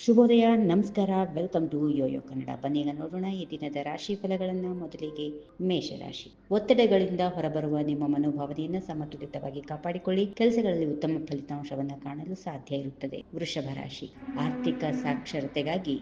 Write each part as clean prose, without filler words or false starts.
ಶುಭೋದಯ, ನಮಸ್ಕಾರ, welcome to Yoyo Kannada. ಬನ್ನಿ ನೋಡೋಣ ಈ ದಿನದ ರಾಶಿ ಫಲಗಳನ್ನು. ಮೊದಲಿಗೆ ಮೇಷರಾಶಿ. ಒತ್ತಡಗಳಿಂದ ಹೊರಬರುವ ನಿಮ್ಮ ಮನೋಭಾವನೆಯನ್ನು ಸಮತೋಲಿತವಾಗಿ ಕಾಪಾಡಿಕೊಳ್ಳಿ. ಕೆಲಸಗಳಲ್ಲಿ ಉತ್ತಮ ಫಲಿತಾಂಶವನ್ನು ಕಾಣಲು ಸಾಧ್ಯ ಇರುತ್ತದೆ. ವೃಷಭ ರಾಶಿ. ಆರ್ಥಿಕ ಸಾಕ್ಷರತೆಗಾಗಿ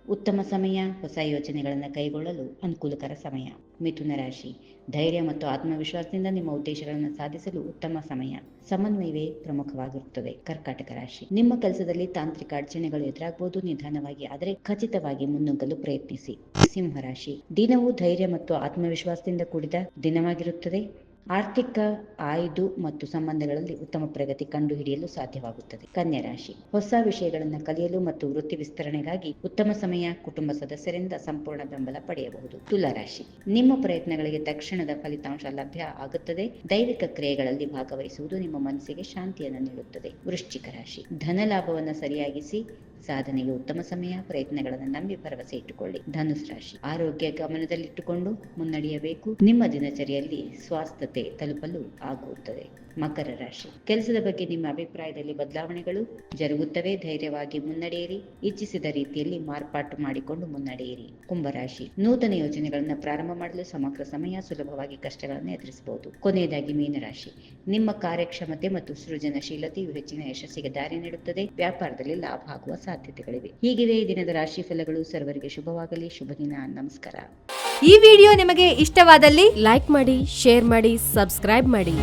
ಉತ್ತಮ ಸಮಯ. ಹೊಸ ಯೋಜನೆಗಳನ್ನು ಕೈಗೊಳ್ಳಲು ಅನುಕೂಲಕರ ಸಮಯ. ಮಿಥುನ ರಾಶಿ. ಧೈರ್ಯ ಮತ್ತು ಆತ್ಮವಿಶ್ವಾಸದಿಂದ ನಿಮ್ಮ ಉದ್ದೇಶಗಳನ್ನು ಸಾಧಿಸಲು ಉತ್ತಮ ಸಮಯ. ಸಮನ್ವಯವೇ ಪ್ರಮುಖವಾಗಿರುತ್ತದೆ. ಕರ್ಕಾಟಕ ರಾಶಿ. ನಿಮ್ಮ ಕೆಲಸದಲ್ಲಿ ತಾಂತ್ರಿಕ ಅಡಚಣೆಗಳು ಎದುರಾಗಬಹುದು. ನಿಧಾನವಾಗಿ ಆದರೆ ಖಚಿತವಾಗಿ ಮುನ್ನುಗ್ಗಲು ಪ್ರಯತ್ನಿಸಿ. ಸಿಂಹರಾಶಿ. ದಿನವೂ ಧೈರ್ಯ ಮತ್ತು ಆತ್ಮವಿಶ್ವಾಸದಿಂದ ಕೂಡಿದ ದಿನವಾಗಿರುತ್ತದೆ. ಆರ್ಥಿಕ ಆಯ್ದು ಮತ್ತು ಸಂಬಂಧಗಳಲ್ಲಿ ಉತ್ತಮ ಪ್ರಗತಿ ಕಂಡುಹಿಡಿಯಲು ಸಾಧ್ಯವಾಗುತ್ತದೆ. ಕನ್ಯಾ ರಾಶಿ. ಹೊಸ ವಿಷಯಗಳನ್ನು ಕಲಿಯಲು ಮತ್ತು ವೃತ್ತಿ ವಿಸ್ತರಣೆಗಾಗಿ ಉತ್ತಮ ಸಮಯ. ಕುಟುಂಬ ಸದಸ್ಯರಿಂದ ಸಂಪೂರ್ಣ ಬೆಂಬಲ ಪಡೆಯಬಹುದು. ತುಲಾ ರಾಶಿ. ನಿಮ್ಮ ಪ್ರಯತ್ನಗಳಿಗೆ ತಕ್ಷಣದ ಫಲಿತಾಂಶ ಲಭ್ಯ ಆಗುತ್ತದೆ. ದೈವಿಕ ಕ್ರಿಯೆಗಳಲ್ಲಿ ಭಾಗವಹಿಸುವುದು ನಿಮ್ಮ ಮನಸ್ಸಿಗೆ ಶಾಂತಿಯನ್ನು ನೀಡುತ್ತದೆ. ವೃಶ್ಚಿಕ ರಾಶಿ. ಧನ ಲಾಭವನ್ನು ಸರಿಯಾಗಿಸಿ ಸಾಧನೆಗೆ ಉತ್ತಮ ಸಮಯ. ಪ್ರಯತ್ನಗಳನ್ನು ನಂಬಿ ಭರವಸೆ ಇಟ್ಟುಕೊಳ್ಳಿ. ಧನುಸ್ ರಾಶಿ. ಆರೋಗ್ಯ ಗಮನದಲ್ಲಿಟ್ಟುಕೊಂಡು ಮುನ್ನಡೆಯಬೇಕು. ನಿಮ್ಮ ದಿನಚರಿಯಲ್ಲಿ ಸ್ವಾಸ್ಥ್ಯತೆ ತಲುಪಲು ಆಗುತ್ತದೆ. ಮಕರ ರಾಶಿ. ಕೆಲಸದ ಬಗ್ಗೆ ನಿಮ್ಮ ಅಭಿಪ್ರಾಯದಲ್ಲಿ ಬದಲಾವಣೆಗಳು ಜರುಗುತ್ತವೆ. ಧೈರ್ಯವಾಗಿ ಮುನ್ನಡೆಯಿರಿ. ಇಚ್ಛಿಸಿದ ರೀತಿಯಲ್ಲಿ ಮಾರ್ಪಾಟು ಮಾಡಿಕೊಂಡು ಮುನ್ನಡೆಯಿರಿ. ಕುಂಭರಾಶಿ. ನೂತನ ಯೋಜನೆಗಳನ್ನು ಪ್ರಾರಂಭ ಮಾಡಲು ಸಮಗ್ರ ಸಮಯ. ಸುಲಭವಾಗಿ ಕಷ್ಟಗಳನ್ನು ಎದುರಿಸಬಹುದು. ಕೊನೆಯದಾಗಿ ಮೀನರಾಶಿ. ನಿಮ್ಮ ಕಾರ್ಯಕ್ಷಮತೆ ಮತ್ತು ಸೃಜನಶೀಲತೆಯು ಹೆಚ್ಚಿನ ಯಶಸ್ಸಿಗೆ ದಾರಿ ನೀಡುತ್ತದೆ. ವ್ಯಾಪಾರದಲ್ಲಿ ಲಾಭ ಆಗುವ ಸಾಧ್ಯತೆಗಳಿವೆ. ಹೀಗಿವೆ ಈ ದಿನದ ರಾಶಿ ಫಲಗಳು. ಸರ್ವರಿಗೆ ಶುಭವಾಗಲಿ. ಶುಭ ದಿನ. ನಮಸ್ಕಾರ. ಈ ವಿಡಿಯೋ ನಿಮಗೆ ಇಷ್ಟವಾದಲ್ಲಿ ಲೈಕ್ ಮಾಡಿ, ಶೇರ್ ಮಾಡಿ, ಸಬ್ಸ್ಕ್ರೈಬ್ ಮಾಡಿ.